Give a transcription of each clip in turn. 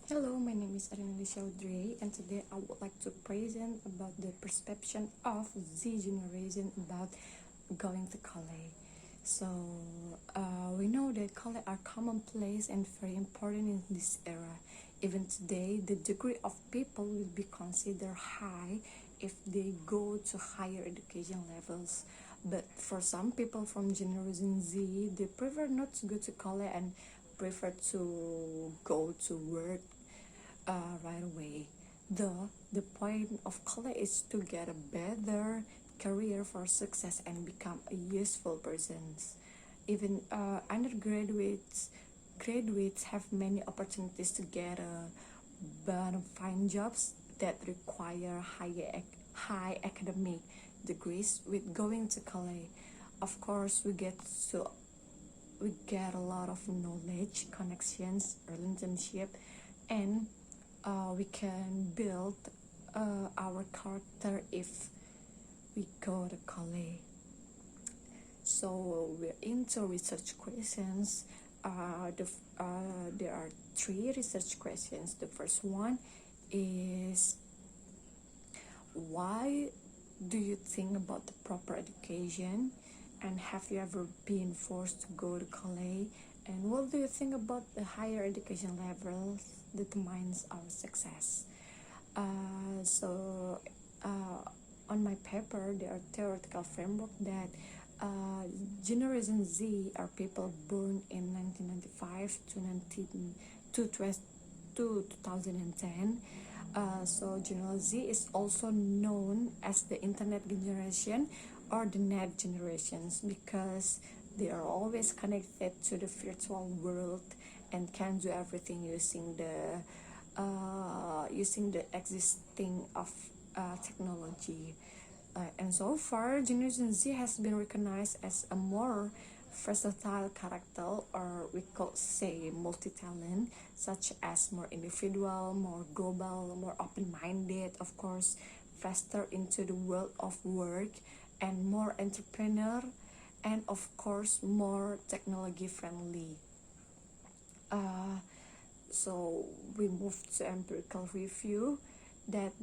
Hello, my name is Audrey, and today I would like to present about the perception of Z generation about going to college. So, we know that college are commonplace and very important in this era. Even today, the degree of people will be considered high if they go to higher education levels. But for some people from Generation Z, they prefer not to go to college and prefer to go to work right away. The point of college is to get a better career for success and become a useful person. Even graduates have many opportunities to get a but find jobs that require high academic degrees with going to college. Of course, we get a lot of knowledge, connections, relationship, and we can build our character if we go to college. So we're into research questions. There are three research questions. The first one is, why do you think about the proper education? And have you ever been forced to go to college? And what do you think about the higher education levels determines our success? So on my paper, there are theoretical framework that Generation Z are people born in 1995 to 2010. So Generation Z is also known as the internet generation or the net generations because they are always connected to the virtual world and can do everything using the existing of technology. And so far, Generation Z has been recognized as a more versatile character, or we could say multi-talent, such as more individual, more global, more open-minded, of course, faster into the world of work, and more entrepreneur, and of course more technology friendly. So we move to empirical review that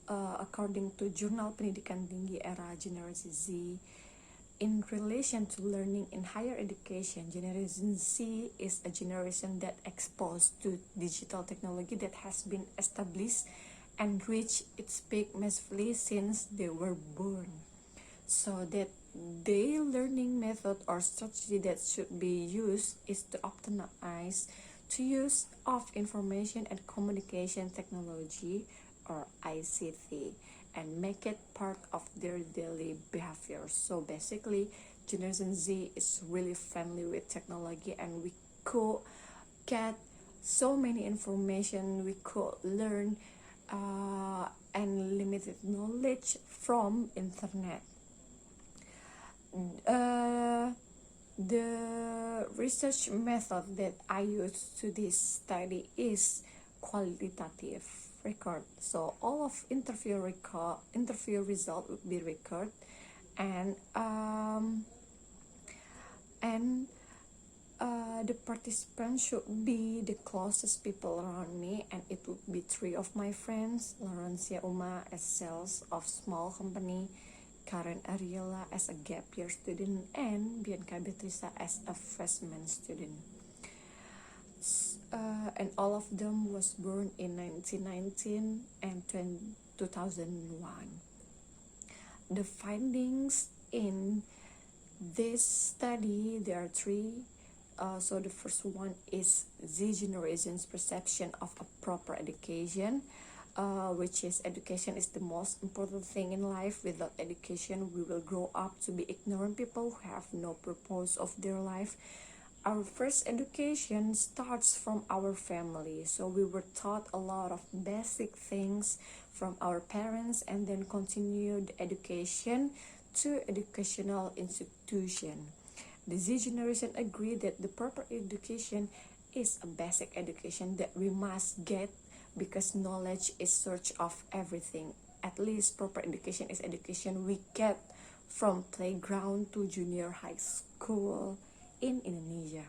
according to Jurnal Pendidikan Tinggi Era Generasi Z, in relation to learning in higher education, Generation Z is a generation that exposed to digital technology that has been established and reached its peak massively since they were born. So that their learning method or strategy that should be used is to optimize to use of information and communication technology or ICT and make it part of their daily behavior. So basically, Generation Z is really friendly with technology, and we could get so many information, we could learn and limited knowledge from internet. The research method that I use to this study is qualitative record. So all of interview result would be record, and the participants should be the closest people around me, and it would be three of my friends: Laurencia Uma as sales of small company, Karen Ariela as a gap year student, and Bianca Beatriza as a freshman student. And all of them was born in 1919 and 2001. The findings in this study, there are three. So the first one is Z generation's perception of a proper education, which is education is the most important thing in life. Without education, we will grow up to be ignorant people who have no purpose of their life. Our first education starts from our family, so we were taught a lot of basic things from our parents and then continue the education to educational institution. The Z generation agree that the proper education is a basic education that we must get because knowledge is source of everything. At least proper education is education we get from playground to junior high school in Indonesia.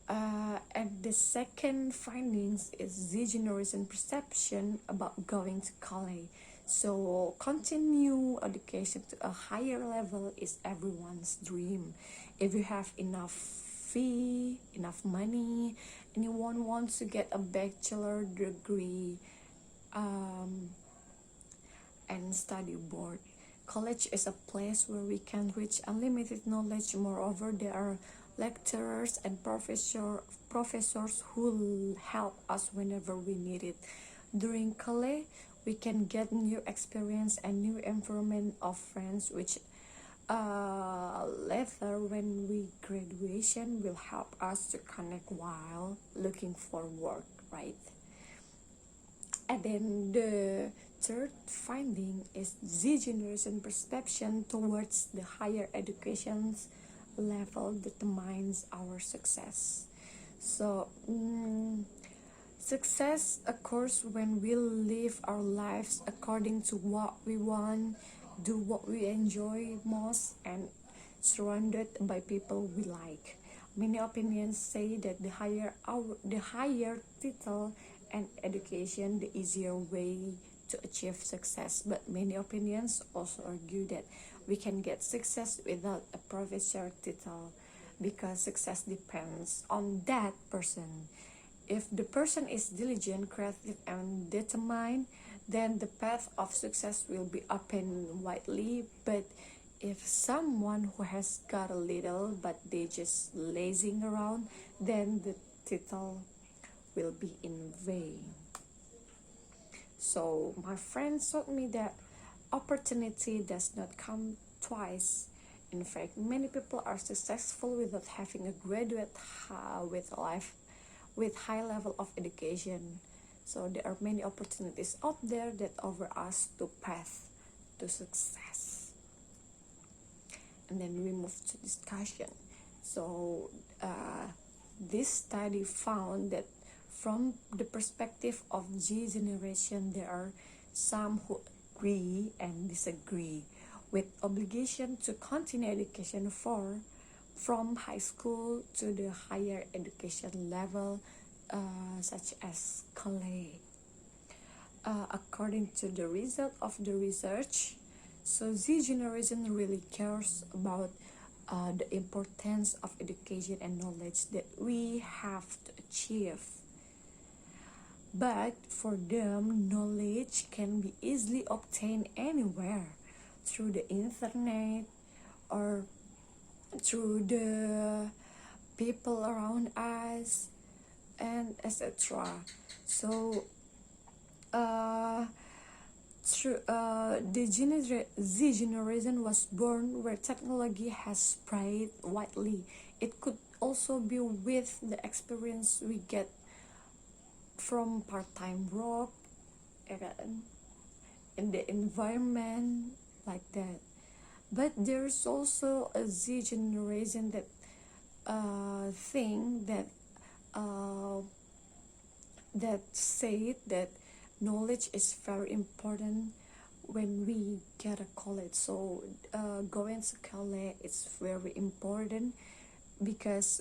At the second findings is the generation perception about going to college. So continue education to a higher level is everyone's dream. If you have enough fee, enough money, anyone wants to get a bachelor degree and study abroad. College is a place where we can reach unlimited knowledge. Moreover, there are lecturers and professors who will help us whenever we need it. During college, we can get new experience and new environment of friends, which later when we graduation will help us to connect while looking for work, right? And then the third finding is the generation perception towards the higher education's level determines our success. So success occurs when we live our lives according to what we want, do what we enjoy most, and surrounded by people we like. Many opinions say that the higher title and education, the easier way to achieve success. But many opinions also argue that we can get success without a professor title, because success depends on that person. If the person is diligent, creative, and determined, then the path of success will be open widely. But if someone who has got a little but they just lazing around, then the title will be in vain. So my friends told me that opportunity does not come twice. In fact, many people are successful without having a graduate with high level of education. So there are many opportunities out there that offer us the path to success. And then we move to discussion. So this study found that from the perspective of G generation, there are some who agree and disagree with obligation to continue education from high school to the higher education level, such as college. According to the result of the research, so Z generation really cares about the importance of education and knowledge that we have to achieve. But for them, knowledge can be easily obtained anywhere through the internet or through the people around us and etc. So the Z generation was born where technology has spread widely. It could also be with the experience we get from part-time work in the environment like that. But there's also a Z generation that think that that say that knowledge is very important when we get a college. So going to college is very important because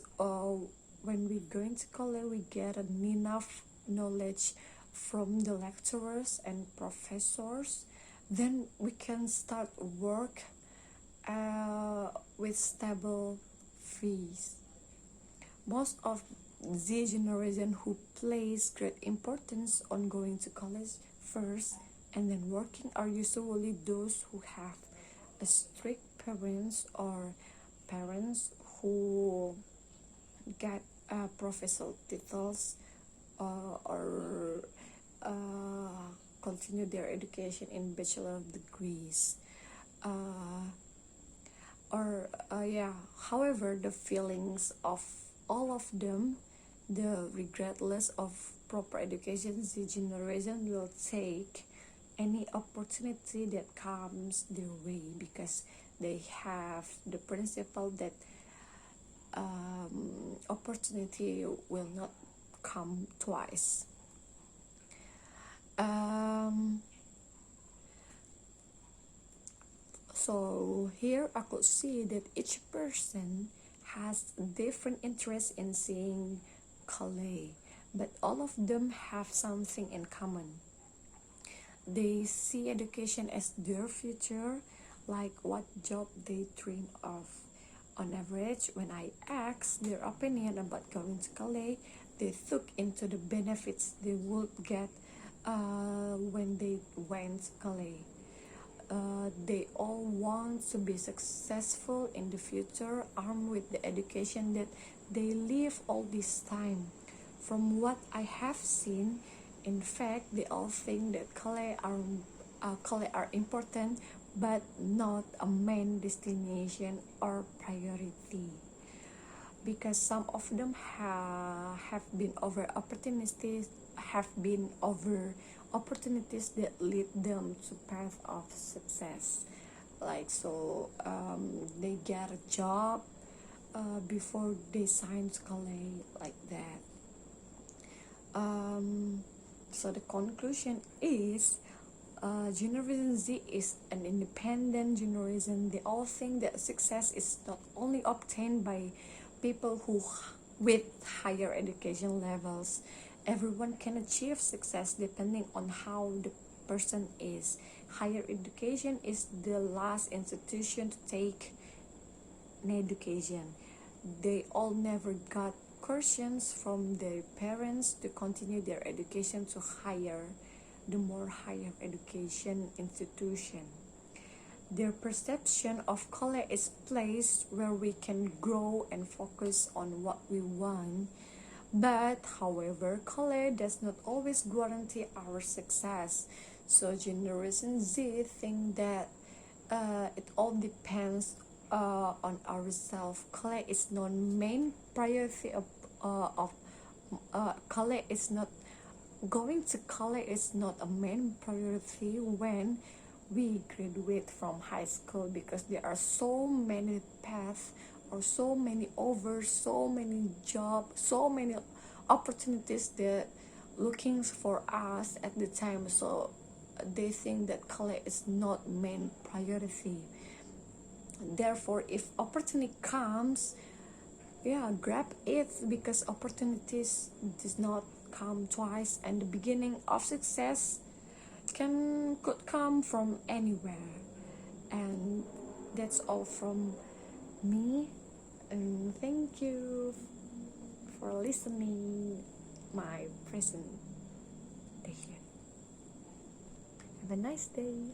when we going to college we get enough knowledge from the lecturers and professors. Then we can start work with stable fees. Most of the generation who place great importance on going to college first and then working are usually those who have a strict parents or parents who get professor titles or continue their education in bachelor degrees. However, the feelings of all of them, the regardless of proper education, the generation will take any opportunity that comes their way because they have the principle that opportunity will not come twice. So here I could see that each person has different interest in seeing Calais, but all of them have something in common. They see education as their future, like what job they dream of. On average, when I asked their opinion about going to Calais, they took into the benefits they would get when they went to Calais. They all want to be successful in the future, armed with the education that they live all this time. From what I have seen, in fact, they all think that Calais are important, but not a main destination or priority. Because some of them have been over opportunities that lead them to path of success, like they get a job before they sign to Calais, like that. So the conclusion is, Generation Z is an independent generation. They all think that success is not only obtained by people who with higher education levels. Everyone can achieve success depending on how the person is. Higher education is the last institution to take an education. They all never got coercions from their parents to continue their education to the more higher education institution. Their perception of Calais is a place where we can grow and focus on what we want. But, however, Calais does not always guarantee our success. So Generation Z think that it all depends on ourselves. Calais is not main priority of Calais is not going to Calais is not a main priority when we graduate from high school, because there are so many paths or so many jobs, so many opportunities that looking for us at the time. So they think that Calais is not main priority. Therefore, if opportunity comes, grab it, because opportunities does not come twice, and the beginning of success could come from anywhere. And that's all from me, and thank you for listening my presentation. Have a nice day.